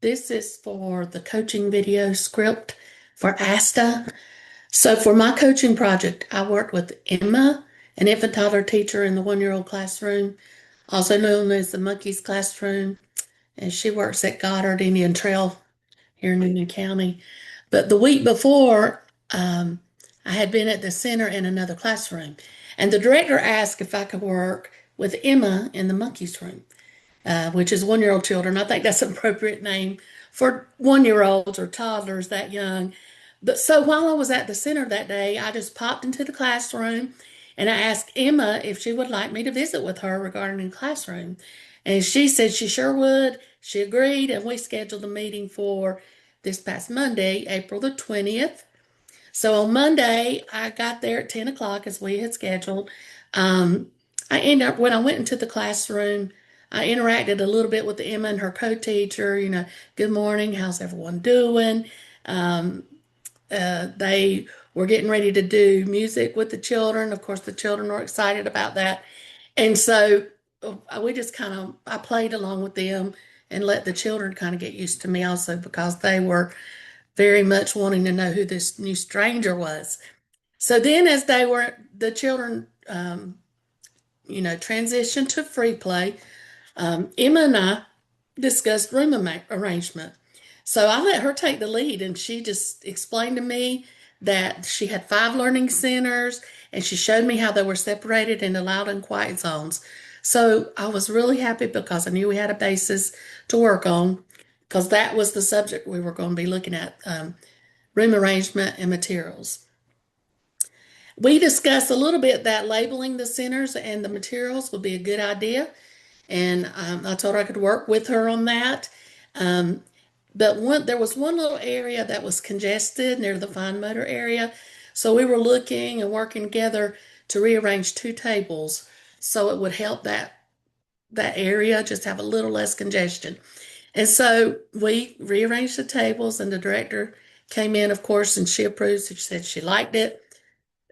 This is for the coaching video script for ASTA. So for my coaching project, I worked with Emma, an infant toddler teacher in the 1-year-old classroom, also known as the monkeys classroom, and she works at Goddard Indian Trail here in Union County. But the week before, I had been at the center in another classroom, and the director asked if I could work with Emma in the monkeys room, which is 1-year-old children. I think that's an appropriate name for 1-year-olds or toddlers that young. But so while I was at the center that day, I just popped into the classroom and I asked Emma if she would like me to visit with her regarding the classroom. And she said she sure would. She agreed, and we scheduled a meeting for this past Monday, April the 20th. So on Monday, I got there at 10 o'clock as we had scheduled. Um, I ended up, when I went into the classroom, I interacted a little bit with Emma and her co-teacher, good morning, how's everyone doing? Um, they were getting ready to do music with the children. Of course, the children were excited about that. And so we just I played along with them and let the children kind of get used to me also because they were very much wanting to know who this new stranger was. So then, as the children, transitioned to free play, Emma and I discussed room arrangement. So I let her take the lead, and she just explained to me that she had 5 learning centers, and she showed me how they were separated into loud and quiet zones. So I was really happy because I knew we had a basis to work on, because that was the subject we were going to be looking at, room arrangement and materials. We discussed a little bit that labeling the centers and the materials would be a good idea, and I told her I could work with her on that. Um, but there was one little area that was congested near the fine motor area, so we were looking and working together to rearrange 2 tables so it would help that area just have a little less congestion. And so we rearranged the tables, and the director came in, of course, and she approved. She said she liked it.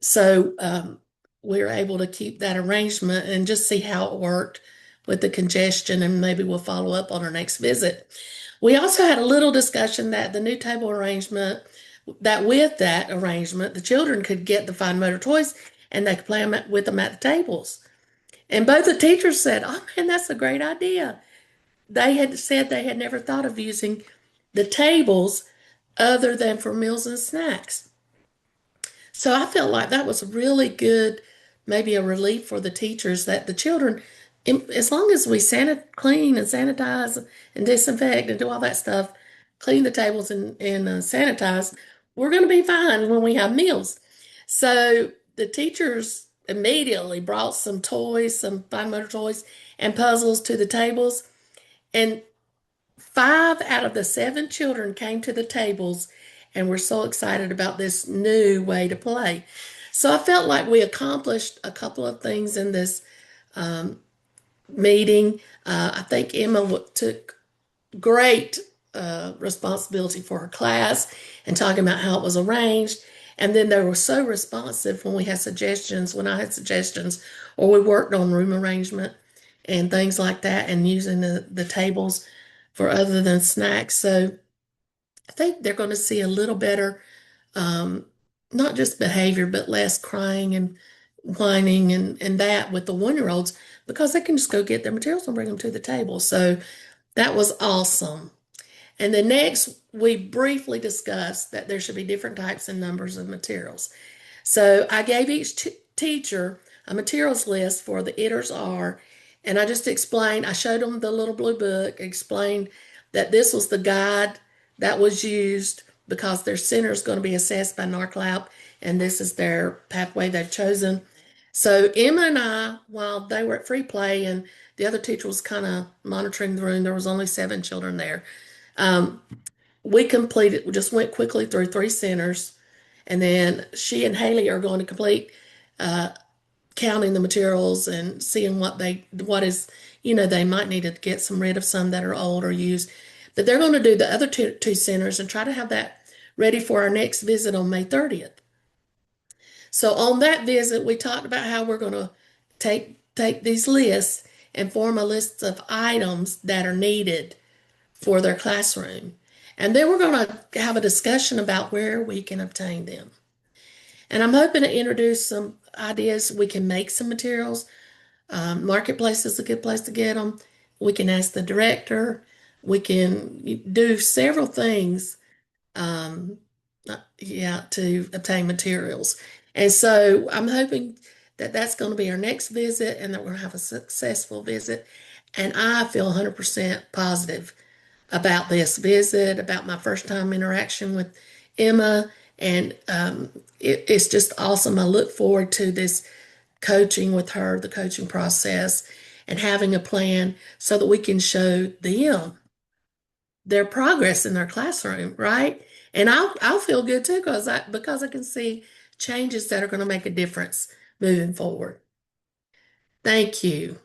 So we were able to keep that arrangement and just see how it worked with the congestion, and maybe we'll follow up on our next visit. We also had a little discussion that the new table arrangement, that with that arrangement, the children could get the fine motor toys and they could play with them at the tables. And both the teachers said, "Oh man, that's a great idea." They had said they had never thought of using the tables other than for meals and snacks. So I felt like that was really good, maybe a relief for the teachers that the children, as long as we clean and sanitize and disinfect and do all that stuff, clean the tables and sanitize, we're going to be fine when we have meals. So the teachers immediately brought some toys, some fine motor toys and puzzles to the tables. And 5 out of the 7 children came to the tables and were so excited about this new way to play. So I felt like we accomplished a couple of things in this um, meeting. I think Emma took great responsibility for her class and talking about how it was arranged. And then they were so responsive when we had suggestions, when I had suggestions, or we worked on room arrangement and things like that and using the tables for other than snacks. So I think they're going to see a little better, um, not just behavior, but less crying and whining and that with the 1-year-olds because they can just go get their materials and bring them to the table. So that was awesome. And then next, we briefly discussed that there should be different types and numbers of materials. So I gave each teacher a materials list for the ITERs R, and I just explained, I showed them the little blue book, explained that this was the guide that was used because their center is going to be assessed by NARCLAP, and this is their pathway they've chosen. So Emma and I, while they were at free play and the other teacher was kind of monitoring the room, there was only 7 children there. Um, we just went quickly through 3 centers, and then she and Haley are going to complete uh, counting the materials and seeing they might need to get rid of some that are old or used. But they're going to do the other two centers and try to have that ready for our next visit on May 30th. So on that visit, we talked about how we're going to take these lists and form a list of items that are needed for their classroom. And then we're going to have a discussion about where we can obtain them. And I'm hoping to introduce some ideas. We can make some materials. Marketplace is a good place to get them. We can ask the director. We can do several things, um, yeah, to obtain materials. And so I'm hoping that that's going to be our next visit and that we're going to have a successful visit. And I feel 100% positive about this visit, about my first time interaction with Emma. And it's just awesome. I look forward to this coaching with her, the coaching process, and having a plan so that we can show them their progress in their classroom, right? And I'll feel good too because I can see changes that are going to make a difference moving forward. Thank you.